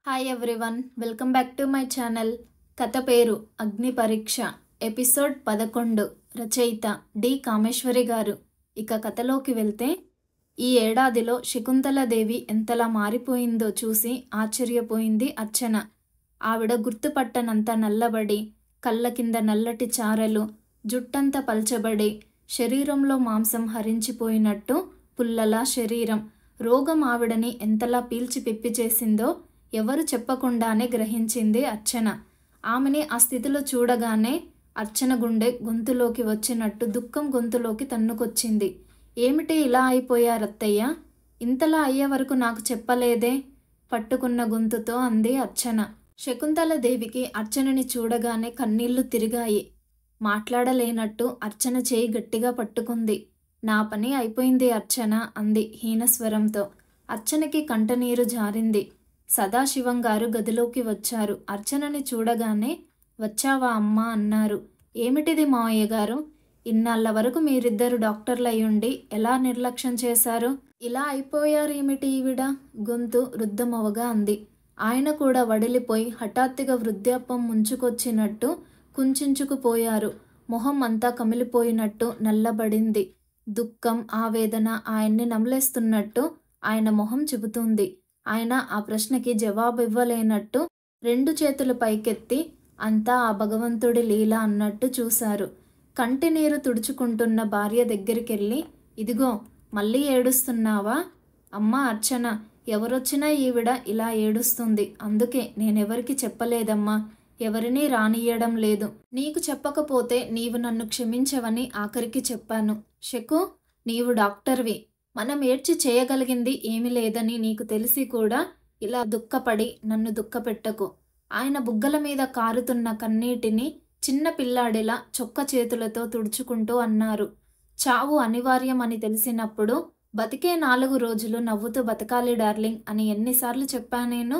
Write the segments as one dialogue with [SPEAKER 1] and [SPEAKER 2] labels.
[SPEAKER 1] Hi everyone, welcome back to my channel. కథ పేరు అగ్ని పరీక్ష, ఎపిసోడ్ 11. రచయిత డి కామేశ్వరి గారు. ఇక కథలోకి వెళ్తే, ఈ ఏడాదిలో శకుంతలాదేవి ఎంతలా మారిపోయిందో చూసి ఆశ్చర్యపోయింది అర్చన. ఆవిడ గుర్తుపట్టనంత నల్లబడి, కళ్ళ కింద నల్లటి చారలు, జుట్టంతా పల్చబడి, శరీరంలో మాంసం హరించిపోయినట్టు పుల్లలా శరీరం. రోగం ఆవిడని ఎంతలా పీల్చి పిప్పి చేసిందో ఎవరు చెప్పకుండానే గ్రహించింది అర్చన. ఆమెని ఆ స్థితిలో చూడగానే అర్చన గుండె గొంతులోకి వచ్చినట్టు దుఃఖం గొంతులోకి తన్నుకొచ్చింది. ఏమిటి ఇలా అయిపోయారత్తయ్య? ఇంతలా అయ్యే వరకు నాకు చెప్పలేదే? పట్టుకున్న గొంతుతో అంది అర్చన. శకుంతలాదేవికి అర్చనని చూడగానే కన్నీళ్లు తిరిగాయి. మాట్లాడలేనట్టు అర్చన చేయి గట్టిగా పట్టుకుంది. నా పని అయిపోయింది అర్చన అంది హీనస్వరంతో. అర్చనకి కంటనీరు జారింది. సదాశివం గారు గదిలోకి వచ్చారు. అర్చనని చూడగానే వచ్చావా అమ్మా అన్నారు. ఏమిటిది మావయ్య గారు? ఇన్నాళ్ళ వరకు మీరిద్దరు డాక్టర్లు అయ్యుండి ఎలా నిర్లక్ష్యం చేశారు? ఇలా అయిపోయారేమిటి ఈవిడ? గొంతు రుద్ధమవగా అంది. ఆయన కూడా వడిలిపోయి హఠాత్తుగా వృద్ధాప్యం ముంచుకొచ్చినట్టు కుంచుకుపోయారు. మొహం అంతా కమిలిపోయినట్టు నల్లబడింది. దుఃఖం, ఆవేదన ఆయన్ని నమలేస్తున్నట్టు ఆయన మొహం చెబుతుంది. ఆయన ఆ ప్రశ్నకి జవాబివ్వలేనట్టు రెండు చేతులు పైకెత్తి అంతా ఆ భగవంతుడి లీల అన్నట్టు చూశారు. కంటి నీరు తుడుచుకుంటున్న భార్య దగ్గరికెళ్ళి, ఇదిగో మళ్ళీ ఏడుస్తున్నావా? అమ్మా అర్చన, ఎవరొచ్చినా ఈవిడ ఇలా ఏడుస్తుంది. అందుకే నేనెవరికి చెప్పలేదమ్మా, ఎవరినీ రానియ్యడం లేదు. నీకు చెప్పకపోతే నీవు నన్ను క్షమించవని ఆఖరికి చెప్పాను. శకు, నీవు డాక్టర్వి, మనం ఏడ్చి చేయగలిగింది ఏమీ లేదని నీకు తెలిసి కూడా ఇలా దుఃఖపడి నన్ను దుఃఖపెట్టకు. ఆయన బుగ్గల మీద కారుతున్న కన్నీటిని చిన్న పిల్లాడిలా చొక్క చేతులతో తుడుచుకుంటూ అన్నారు. చావు అనివార్యం అని తెలిసినప్పుడు బతికే 4 రోజులు నవ్వుతూ బతకాలి డార్లింగ్ అని ఎన్నిసార్లు చెప్పానేను?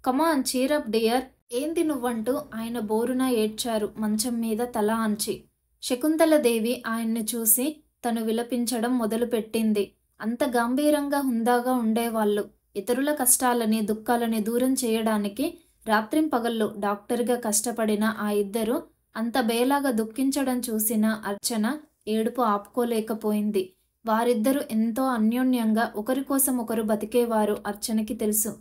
[SPEAKER 1] కమాన్ చీరప్ డియర్. ఏంది నువ్వంటూ ఆయన బోరున ఏడ్చారు మంచం మీద తల ఆంచి. శకుంతలాదేవి ఆయన్ని చూసి తను విలపించడం మొదలుపెట్టింది. అంత గంభీరంగా హుందాగా ఉండేవాళ్ళు. ఇతరుల కష్టాలని దుఃఖాలని దూరం చేయడానికి రాత్రింపగళ్ళు డాక్టర్గా కష్టపడిన ఆ ఇద్దరు అంత బేలాగా దుఃఖించడం చూసిన అర్చన ఏడుపు ఆపుకోలేకపోయింది. వారిద్దరూ ఎంతో అన్యోన్యంగా ఒకరికోసం ఒకరు బతికేవారు అర్చనకి తెలుసు.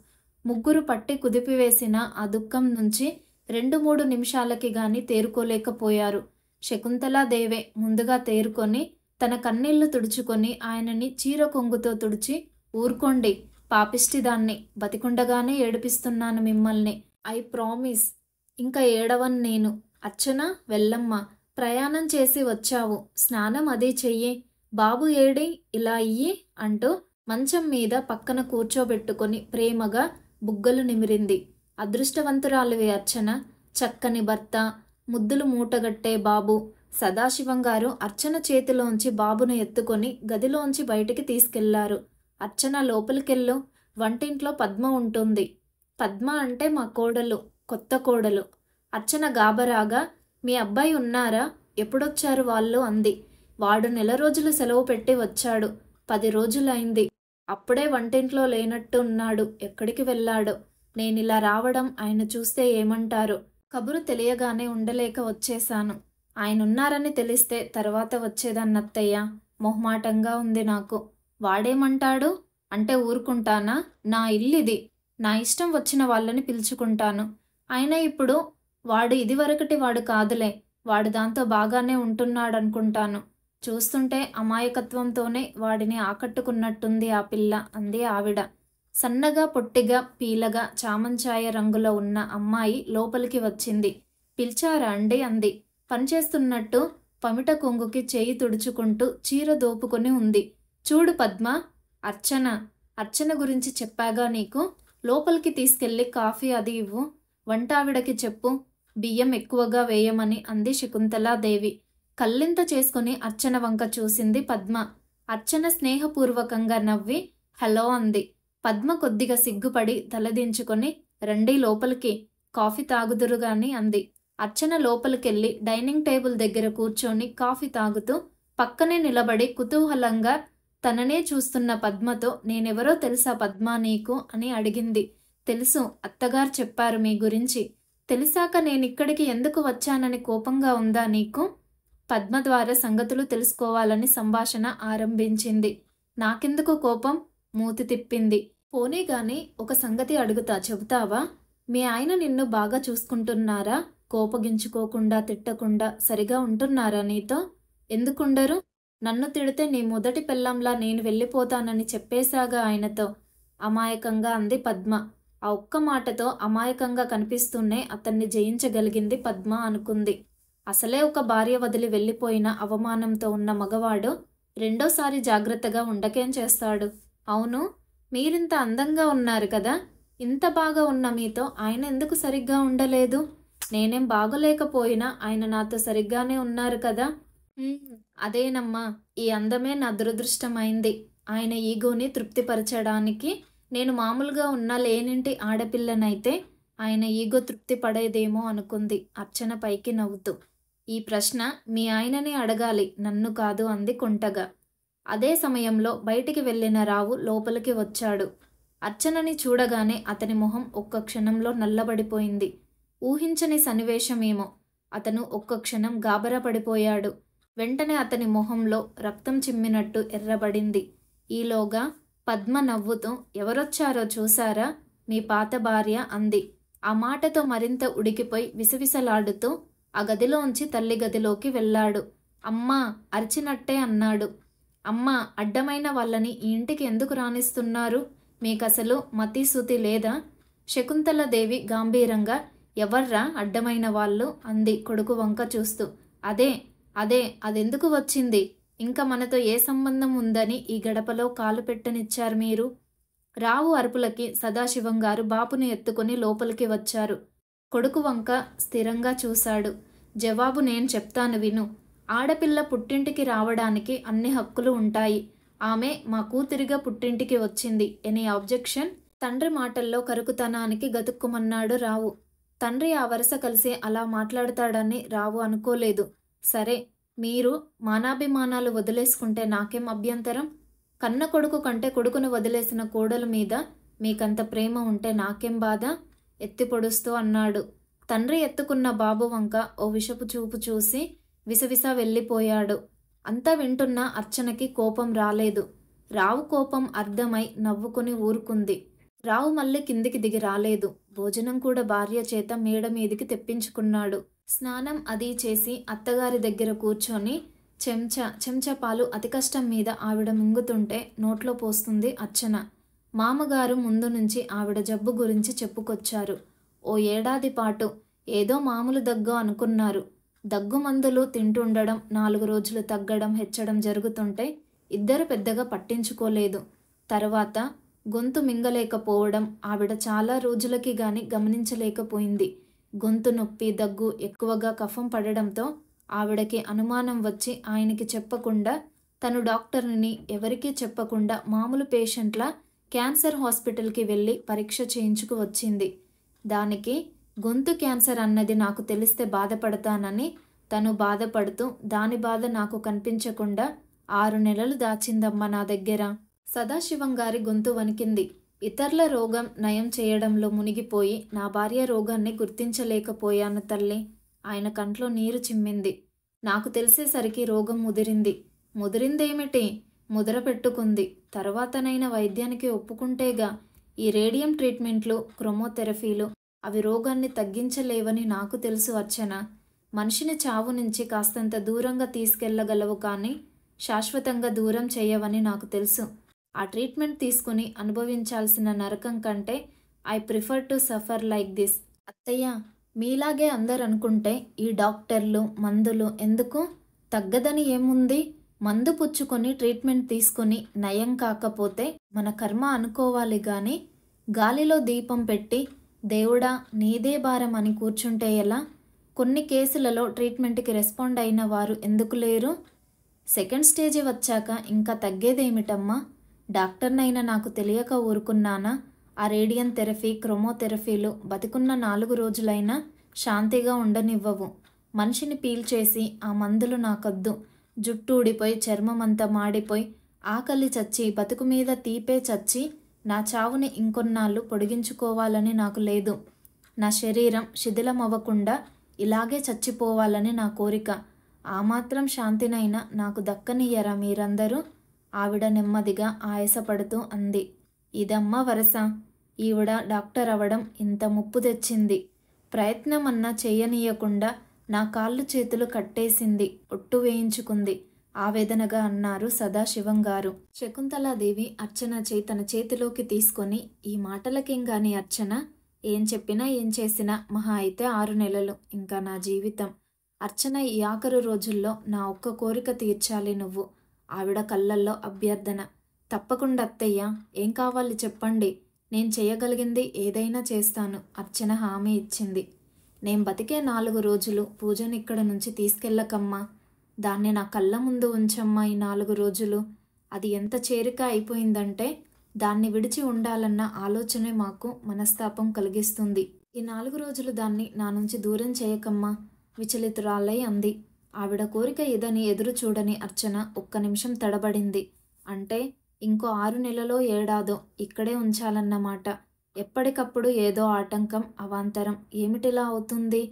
[SPEAKER 1] ముగ్గురు పట్టి కుదిపివేసిన ఆ దుఃఖం నుంచి 2-3 నిమిషాలకి గాని తేరుకోలేకపోయారు. శకుంతలాదేవే ముందుగా తేరుకొని తన కన్నీళ్లు తుడుచుకొని ఆయనని చీర కొంగుతో తుడిచి, ఊరుకోండి పాపిష్టిదాన్ని, బతికుండగానే ఏడిపిస్తున్నాను మిమ్మల్ని. ఐ ప్రామిస్, ఇంకా ఏడవన్ నేను. అర్చన వెళ్ళమ్మా, ప్రయాణం చేసి వచ్చావు, స్నానం అది చెయ్యి. బాబు ఏడి, ఇలా అయ్యి అంటూ మంచం మీద పక్కన కూర్చోబెట్టుకొని ప్రేమగా బుగ్గలు నిమిరింది. అదృష్టవంతురాలివి అర్చన, చక్కని భర్త, ముద్దులు మూటగట్టే బాబు. సదాశివం గారు అర్చన చేతిలోంచి బాబును ఎత్తుకొని గదిలోంచి బయటికి తీసుకెళ్లారు. అర్చన లోపలికెళ్ళు, వంటింట్లో పద్మ ఉంటుంది. పద్మ అంటే మా కోడలు, కొత్త కోడలు. అర్చన గాబరాగా, మీ అబ్బాయి ఉన్నారా? ఎప్పుడొచ్చారు వాళ్ళు అంది. వాడు 4 రోజులు సెలవు పెట్టి వచ్చాడు. 10 రోజులైంది. అప్పుడే వంటింట్లో లేనట్టు ఉన్నాడు. ఎక్కడికి వెళ్ళాడో. నేనిలా రావడం ఆయన చూస్తే ఏమంటారు? కబురు తెలియగానే ఉండలేక వచ్చేశాను. ఆయనున్నారని తెలిస్తే తర్వాత వచ్చేదాన్నత్తయ్య. మొహమాటంగా ఉంది నాకు. వాడేమంటాడు అంటే ఊరుకుంటానా? నా ఇల్లిది, నా ఇష్టం వచ్చిన వాళ్ళని పిలుచుకుంటాను. అయినా ఇప్పుడు వాడు ఇదివరకటి వాడు కాదులే. వాడు దాంతో బాగానే ఉంటున్నాడనుకుంటాను. చూస్తుంటే అమాయకత్వంతోనే వాడిని ఆకట్టుకున్నట్టుంది ఆ పిల్ల అంది ఆవిడ. సన్నగా పొట్టిగా పీలగా చామంచాయ రంగులో ఉన్న అమ్మాయి లోపలికి వచ్చింది. పిలిచారా అండి అంది. పనిచేస్తున్నట్టు పమిట కొంగుకి చేయి తుడుచుకుంటూ చీర దోపుకొని ఉంది. చూడు పద్మ, అర్చన గురించి చెప్పాగా నీకు? లోపలికి తీసుకెళ్ళి కాఫీ అది ఇవ్వు. వంటావిడకి చెప్పు బియ్యం ఎక్కువగా వేయమని అంది శకుంతలాదేవి. కళ్ళింత చేసుకుని అర్చన వంక చూసింది పద్మ. అర్చన స్నేహపూర్వకంగా నవ్వి హలో అంది. పద్మ కొద్దిగా సిగ్గుపడి తలదించుకొని రండి లోపలికి, కాఫీ తాగుదురుగాని అంది. అర్చన లోపలికెళ్ళి డైనింగ్ టేబుల్ దగ్గర కూర్చొని కాఫీ తాగుతూ పక్కనే నిలబడి కుతూహలంగా తననే చూస్తున్న పద్మతో, నేనెవరో తెలుసా పద్మ నీకు అని అడిగింది. తెలుసు, అత్తగారు చెప్పారు మీ గురించి. తెలిసాక నేనిక్కడికి ఎందుకు వచ్చానని కోపంగా ఉందా నీకు? పద్మ ద్వారా సంగతులు తెలుసుకోవాలని సంభాషణ ఆరంభించింది. నాకెందుకు కోపం? మూతి తిప్పింది. పోనీ గాని ఒక సంగతి అడుగుతా, చెబుతావా? మీ ఆయన నిన్ను బాగా చూసుకుంటున్నారా? కోపగించుకోకుండా, తిట్టకుండా సరిగా ఉంటున్నారా నీతో? ఎందుకుండరు? నన్ను తిడితే నీ మొదటి పెళ్ళంలా నేను వెళ్ళిపోతానని చెప్పేశాగా ఆయనతో, అమాయకంగా అంది పద్మ. ఆ ఒక్క మాటతో అమాయకంగా కనిపిస్తూనే అతన్ని జయించగలిగింది పద్మ అనుకుంది. అసలే ఒక భార్య వదిలి వెళ్ళిపోయిన అవమానంతో ఉన్న మగవాడు రెండోసారి జాగ్రత్తగా ఉండకేం చేస్తాడు? అవును, మీరింత అందంగా ఉన్నారు కదా, ఇంత బాగా ఉన్న మీతో ఆయన ఎందుకు సరిగ్గా ఉండలేదు? నేనేం బాగోలేకపోయినా ఆయన నాతో సరిగ్గానే ఉన్నారు కదా. అదేనమ్మా, ఈ అందమే నా దురదృష్టమైంది. ఆయన ఈగోని తృప్తిపరచడానికి నేను మామూలుగా ఉన్న లేనింటి ఆడపిల్లనైతే ఆయన ఈగో తృప్తి పడేదేమో అనుకుంది అర్చన పైకి నవ్వుతూ. ఈ ప్రశ్న మీ ఆయనని అడగాలి, నన్ను కాదు అంది కుంటగా. అదే సమయంలో బయటికి వెళ్ళిన రావు లోపలికి వచ్చాడు. అర్చనని చూడగానే అతని మొహం ఒక్క క్షణంలో నల్లబడిపోయింది. ఊహించని సన్నివేశమేమో. అతను ఒక్క క్షణం గాబరా పడిపోయాడు. వెంటనే అతని మొహంలో రక్తం చిమ్మినట్టు ఎర్రబడింది. ఈలోగా పద్మ నవ్వుతూ, ఎవరొచ్చారో చూశారా? మీ పాత భార్య అంది. ఆ మాటతో మరింత ఉడికిపోయి విసవిసలాడుతూ ఆ గదిలోంచి తల్లి గదిలోకి వెళ్ళాడు. అమ్మా అరిచినట్టే అన్నాడు. అమ్మా, అడ్డమైన వాళ్ళని ఈ ఇంటికి ఎందుకు రానిస్తున్నారు? మీకసలు మతిశుతి లేదా? శకుంతలదేవి గంభీరంగా, ఎవర్రా అడ్డమైన వాళ్ళు అంది కొడుకు వంక చూస్తూ. అదే అదే అదెందుకు వచ్చింది? ఇంకా మనతో ఏ సంబంధం ఉందని ఈ గడపలో కాలు పెట్టనిచ్చారు మీరు? రావు అరుపులకి సదాశివం గారు బాపుని ఎత్తుకుని లోపలికి వచ్చారు. కొడుకు వంక స్థిరంగా చూశాడు. జవాబు నేను చెప్తాను విను. ఆడపిల్ల పుట్టింటికి రావడానికి అన్ని హక్కులు ఉంటాయి. ఆమె మా కూతురిగా పుట్టింటికి వచ్చింది. Any objection? తండ్రి మాటల్లో కరుకుతనానికి గతుక్కుమన్నాడు రావు. తండ్రి ఆ వరుస కలిసి అలా మాట్లాడతాడని రావు అనుకోలేదు. సరే, మీరు మానాభిమానాలు వదిలేసుకుంటే నాకేం అభ్యంతరం? కన్న కొడుకు కంటే కొడుకును వదిలేసిన కోడలు మీద మీకంత ప్రేమ ఉంటే నాకేం బాధ? ఎత్తి పొడుస్తూ అన్నాడు. తండ్రి ఎత్తుకున్న బాబు వంక ఓ విషపు చూపు చూసి విసవిస వెళ్ళిపోయాడు. అంతా వింటున్న అర్చనకి కోపం రాలేదు. రావు కోపం అర్థమై నవ్వుకుని ఊరుకుంది. రావు మళ్ళీ కిందికి దిగి రాలేదు. భోజనం కూడా భార్య చేత మేడ మీదికి తెప్పించుకున్నాడు. స్నానం అది చేసి అత్తగారి దగ్గర కూర్చొని చెంచా పాలు అతి కష్టం మీద ఆవిడ మింగుతుంటే నోట్లో పోస్తుంది అర్చన. మామగారు ముందు నుంచి ఆవిడ జబ్బు గురించి చెప్పుకొచ్చారు. ఓ ఏడాది పాటు ఏదో మామూలు దగ్గు అనుకున్నారు. దగ్గు మందులు తింటుండడం, 4 రోజులు తగ్గడం హెచ్చడం జరుగుతుంటే ఇద్దరు పెద్దగా పట్టించుకోలేదు. తర్వాత గొంతు మింగలేకపోవడం ఆవిడ చాలా రోజులకి గాని గమనించలేకపోయింది. గొంతు నొప్పి, దగ్గు, ఎక్కువగా కఫం పడడంతో ఆవిడకి అనుమానం వచ్చి ఆయనకి చెప్పకుండా, తను డాక్టర్ని ఎవరికీ చెప్పకుండా మామూలు పేషెంట్ల క్యాన్సర్ హాస్పిటల్కి వెళ్ళి పరీక్ష చేయించుకు వచ్చింది. దానికి గొంతు క్యాన్సర్ అన్నది నాకు తెలిస్తే బాధపడతానని తను బాధపడుతూ దాని బాధ నాకు కనిపించకుండా 6 నెలలు దాచిందమ్మ నా దగ్గర. సదాశివం గారి గొంతు వణికింది. ఇతరుల రోగం నయం చేయడంలో మునిగిపోయి నా భార్య రోగాన్ని గుర్తించలేకపోయాను తల్లి. ఆయన కంట్లో నీరు చిమ్మింది. నాకు తెలిసేసరికి రోగం ముదిరింది. ముదిరిందేమిటి? ముద్ర పెట్టుకుంది. తర్వాతనైనా వైద్యానికి ఒప్పుకుంటేగా. ఈ రేడియం ట్రీట్మెంట్లు, క్రొమోథెరపీలు అవి రోగాన్ని తగ్గించలేవని నాకు తెలుసు అర్చన. మనిషిని చావు నుంచి కాస్తంత దూరంగా తీసుకెళ్లగలవు కానీ శాశ్వతంగా దూరం చేయవని నాకు తెలుసు. ఆ ట్రీట్మెంట్ తీసుకుని అనుభవించాల్సిన నరకం కంటే I prefer to suffer like this. అత్తయ్య, మీలాగే అందరు అనుకుంటే ఈ డాక్టర్లు, మందులు ఎందుకు? తగ్గదని ఏముంది? మందు పుచ్చుకొని ట్రీట్మెంట్ తీసుకుని నయం కాకపోతే మన కర్మ అనుకోవాలి గాని గాలిలో దీపం పెట్టి దేవుడా నీదే భారం అని కూర్చుంటే ఎలా? కొన్ని కేసులలో ట్రీట్మెంట్కి రెస్పాండ్ అయిన వారు ఎందుకు లేరు? సెకండ్ స్టేజి వచ్చాక ఇంకా తగ్గేదేమిటమ్మా? డాక్టర్నైనా నాకు తెలియక ఊరుకున్నానా? ఆ రేడియం థెరపీ, క్రొమోథెరపీలు బతికున్న 4 రోజులైనా శాంతిగా ఉండనివ్వవు. మనిషిని పీల్చేసి ఆ మందులు నాకొద్దు. జుట్టు ఊడిపోయి, చర్మమంతా మాడిపోయి, ఆకలి చచ్చి, బతుకు మీద తీపే చచ్చి నా చావుని ఇంకొన్నాళ్ళు పొడిగించుకోవాలని నాకు లేదు. నా శరీరం శిథిలమవ్వకుండా ఇలాగే చచ్చిపోవాలని నా కోరిక. ఆ మాత్రం శాంతినైనా నాకు దక్కనియ్యరా మీరందరూ? ఆవిడ నెమ్మదిగా ఆయాసపడుతూ అంది. ఇదమ్మా వరస. ఈవిడ డాక్టర్ అవడం ఇంత ముప్పు తెచ్చింది. ప్రయత్నమన్నా చెయ్యనీయకుండా నా కాళ్ళు చేతులు కట్టేసింది, ఒట్టు వేయించుకుంది ఆవేదనగా అన్నారు సదాశివం గారు. శకుంతలాదేవి అర్చన తన చేతిలోకి తీసుకొని, ఈ మాటలకేం గాని అర్చన, ఏం చెప్పినా ఏం చేసినా మహా అయితే 6 నెలలు ఇంకా నా జీవితం. అర్చన, ఈ ఆఖరు రోజుల్లో నా ఒక్క కోరిక తీర్చాలి నువ్వు. ఆవిడ కళ్ళల్లో అభ్యర్థన. తప్పకుండా అత్తయ్య, ఏం కావాలి చెప్పండి, నేను చేయగలిగింది ఏదైనా చేస్తాను అర్చన హామీ ఇచ్చింది. నేను బతికే 4 రోజులు పూజని ఇక్కడ నుంచి తీసుకెళ్ళకమ్మా. దాన్ని నా కళ్ళ ముందు ఉంచమ్మా ఈ 4 రోజులు. అది ఎంత చేరిక అయిపోయిందంటే దాన్ని విడిచి ఉండాలన్న ఆలోచనే మాకు మనస్తాపం కలిగిస్తుంది. ఈ 4 రోజులు దాన్ని నా నుంచి దూరం చేయకమ్మా విచలితురాలై అంది. ఆవిడ కోరిక ఇదని ఎదురు చూడని అర్చన ఒక్క నిమిషం తడబడింది. అంటే ఇంకో 6 నెలలో ఏడాదో ఇక్కడే ఉంచాలన్నమాట. ఎప్పటికప్పుడు ఏదో ఆటంకం, అవాంతరం. ఏమిటిలా అవుతుంది?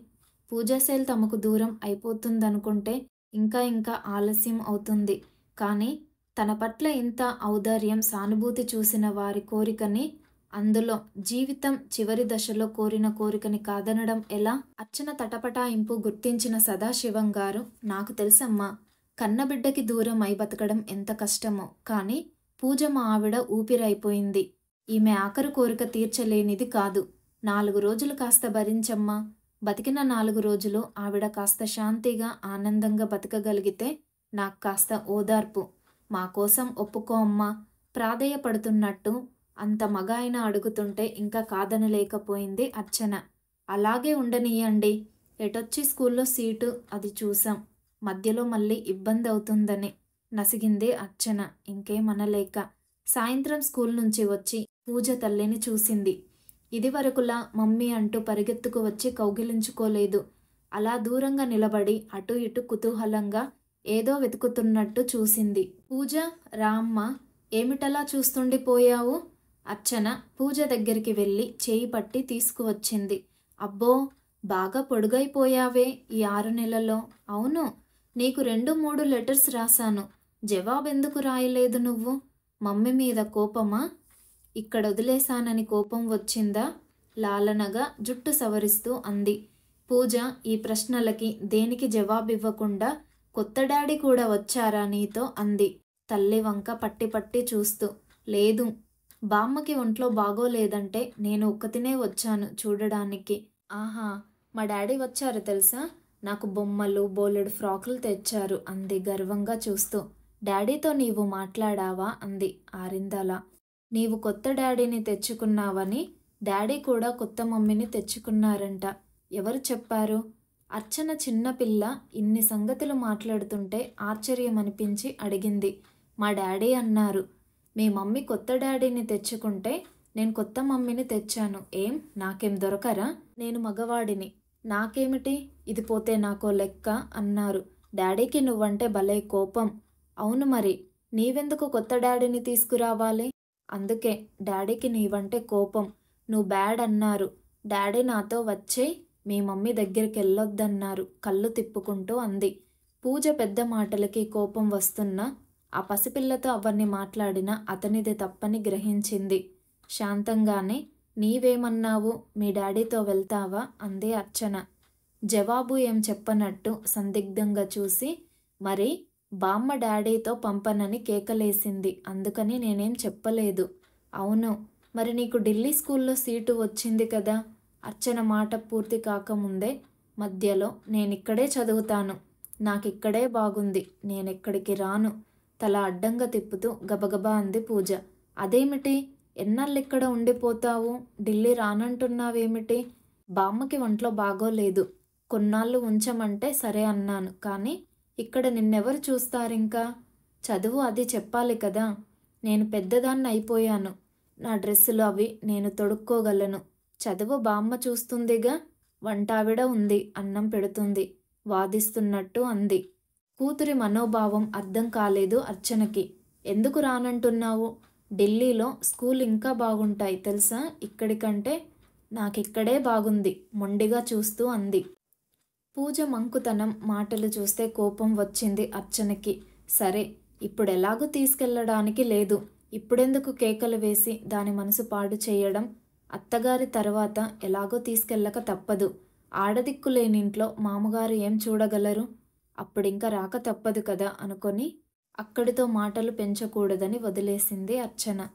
[SPEAKER 1] పూజాశైల్ తమకు దూరం అయిపోతుందనుకుంటే ఇంకా ఇంకా ఆలస్యం అవుతుంది. కానీ తన పట్ల ఇంత ఔదార్యం, సానుభూతి చూసిన వారి కోరికని, అందులో జీవితం చివరి దశలో కోరిన కోరికని కాదనడం ఎలా? అర్చన తటపటాయింపు గుర్తించిన సదాశివం గారు, నాకు తెలుసమ్మా, కన్నబిడ్డకి దూరం అయి బతకడం ఎంత కష్టమో. కానీ పూజ మా ఆవిడ ఊపిరైపోయింది. ఈమె ఆఖరు కోరిక తీర్చలేనిది కాదు. 4 రోజులు కాస్త భరించమ్మా. బతికిన 4 రోజులు ఆవిడ కాస్త శాంతిగా, ఆనందంగా బతకగలిగితే నాకు కాస్త ఓదార్పు. మా కోసం ఒప్పుకో అమ్మా. ప్రాధేయపడుతున్నట్టు అంత మగ ఆయన అడుగుతుంటే ఇంకా కాదనలేకపోయింది అర్చన. అలాగే ఉండనీయండి. ఎటొచ్చి స్కూల్లో సీటు అది చూసాం. మధ్యలో మళ్ళీ ఇబ్బంది అవుతుందని నసిగింది అర్చన ఇంకేమనలేక. సాయంత్రం స్కూల్ నుంచి వచ్చి పూజ తల్లిని చూసింది. ఇదివరకులా మమ్మీ అంటూ పరిగెత్తుకు వచ్చి కౌగిలించుకోలేదు. అలా దూరంగా నిలబడి అటు ఇటు కుతూహలంగా ఏదో వెతుకుతున్నట్టు చూసింది. పూజ, రా అమ్మ, ఏమిటలా చూస్తుండిపోయావు? అర్చన పూజ దగ్గరికి వెళ్ళి చేయి పట్టి తీసుకువచ్చింది. అబ్బో, బాగా పొడుగైపోయావే ఈ 6 నెలలో. అవును, నీకు 2-3 లెటర్స్ రాశాను. జవాబెందుకు రాయలేదు నువ్వు? మమ్మీ మీద కోపమా? ఇక్కడ వదిలేశానని కోపం వచ్చిందా? లాలనగా జుట్టు సవరిస్తూ అంది. పూజ ఈ ప్రశ్నలకి దేనికి జవాబివ్వకుండా, కొత్త డాడీ కూడా వచ్చారా నీతో అంది తల్లి వంక పట్టి పట్టి చూస్తూ. లేదు, బామ్మకి ఒంట్లో బాగోలేదంటే నేను ఒక్కతినే వచ్చాను చూడడానికి. ఆహా, మా డాడీ వచ్చారు తెలుసా? నాకు బొమ్మలు, బోలెడు ఫ్రాకులు తెచ్చారు అంది గర్వంగా చూస్తూ. డాడీతో నీవు మాట్లాడావా అంది ఆరిందల. నీవు కొత్త డాడీని తెచ్చుకున్నావని డాడీ కూడా కొత్త మమ్మీని తెచ్చుకున్నారంట. ఎవరు చెప్పారు? అర్చన చిన్నపిల్ల ఇన్ని సంగతులు మాట్లాడుతుంటే ఆశ్చర్యమనిపించి అడిగింది. మా డాడీ అన్నారు. మీ మమ్మీ కొత్త డాడీని తెచ్చుకుంటే నేను కొత్త మమ్మీని తెచ్చాను. ఏం, నాకేం దొరకరా? నేను మగవాడిని, నాకేమిటి, ఇది పోతే నాకో లెక్క అన్నారు. డాడీకి నువ్వంటే భలే కోపం. అవును మరి, నీవెందుకు కొత్త డాడీని తీసుకురావాలి? అందుకే డాడీకి నీవంటే కోపం. నువ్వు బ్యాడ్ అన్నారు. డాడీ నాతో వచ్చే మీ మమ్మీ దగ్గరికి వెళ్ళొద్దన్నారు కళ్ళు తిప్పుకుంటూ అంది. పూజ పెద్ద మాటలకి కోపం వస్తున్నా ఆ పసిపిల్లతో అవన్నీ మాట్లాడినా అతనిది తప్పని గ్రహించింది. శాంతంగానే, నీవేమన్నావు, మీ డాడీతో వెళ్తావా అంది అర్చన. జవాబు ఏం చెప్పనట్టు సందిగ్ధంగా చూసి, మరి బామ్మ డాడీతో పంపనని కేకలేసింది. అందుకని నేనేం చెప్పలేదు. అవును, మరి నీకు ఢిల్లీ స్కూల్లో సీటు వచ్చింది కదా? అర్చన మాట పూర్తి కాకముందే మధ్యలో, నేనిక్కడే చదువుతాను, నాకిక్కడే బాగుంది, నేనెక్కడికి రాను తల అడ్డంగా తిప్పుతూ గబగబా అంది పూజ. అదేమిటి, ఎన్నాళ్ళిక్కడ ఉండిపోతావు? ఢిల్లీ రానంటున్నావేమిటి? బామ్మకి ఒంట్లో బాగోలేదు, కొన్నాళ్ళు ఉంచమంటే సరే అన్నాను. కానీ ఇక్కడ నిన్నెవరు చూస్తారింకా? చదువు అది చెప్పాలి కదా. నేను పెద్దదాన్ని అయిపోయాను. నా డ్రెస్సులు అవి నేను తొడుక్కోగలను. చదువు బామ్మ చూస్తుందిగా. వంటావిడ ఉంది, అన్నం పెడుతుంది వాదిస్తున్నట్టు అంది. కూతురి మనోభావం అర్థం కాలేదు అర్చనకి. ఎందుకు రానంటున్నావు? ఢిల్లీలో స్కూల్ ఇంకా బాగుంటాయి తెలుసా ఇక్కడికంటే. నాకిక్కడే బాగుంది మొండిగా చూస్తూ అంది. పూజ మంకుతనం మాటలు చూస్తే కోపం వచ్చింది అర్చనకి. సరే, ఇప్పుడెలాగూ తీసుకెళ్ళడానికి లేదు. ఇప్పుడెందుకు కేకలు వేసి దాని మనసు పాడు చేయడం? అత్తగారి తర్వాత ఎలాగో తీసుకెళ్ళక తప్పదు. ఆడదిక్కు లేనింట్లో మామగారు ఏం చూడగలరు? అప్పుడింక రాక తప్పదు కదా అనుకొని అక్కడితో మాటలు పెంచకూడదని వదిలేసింది అర్చన.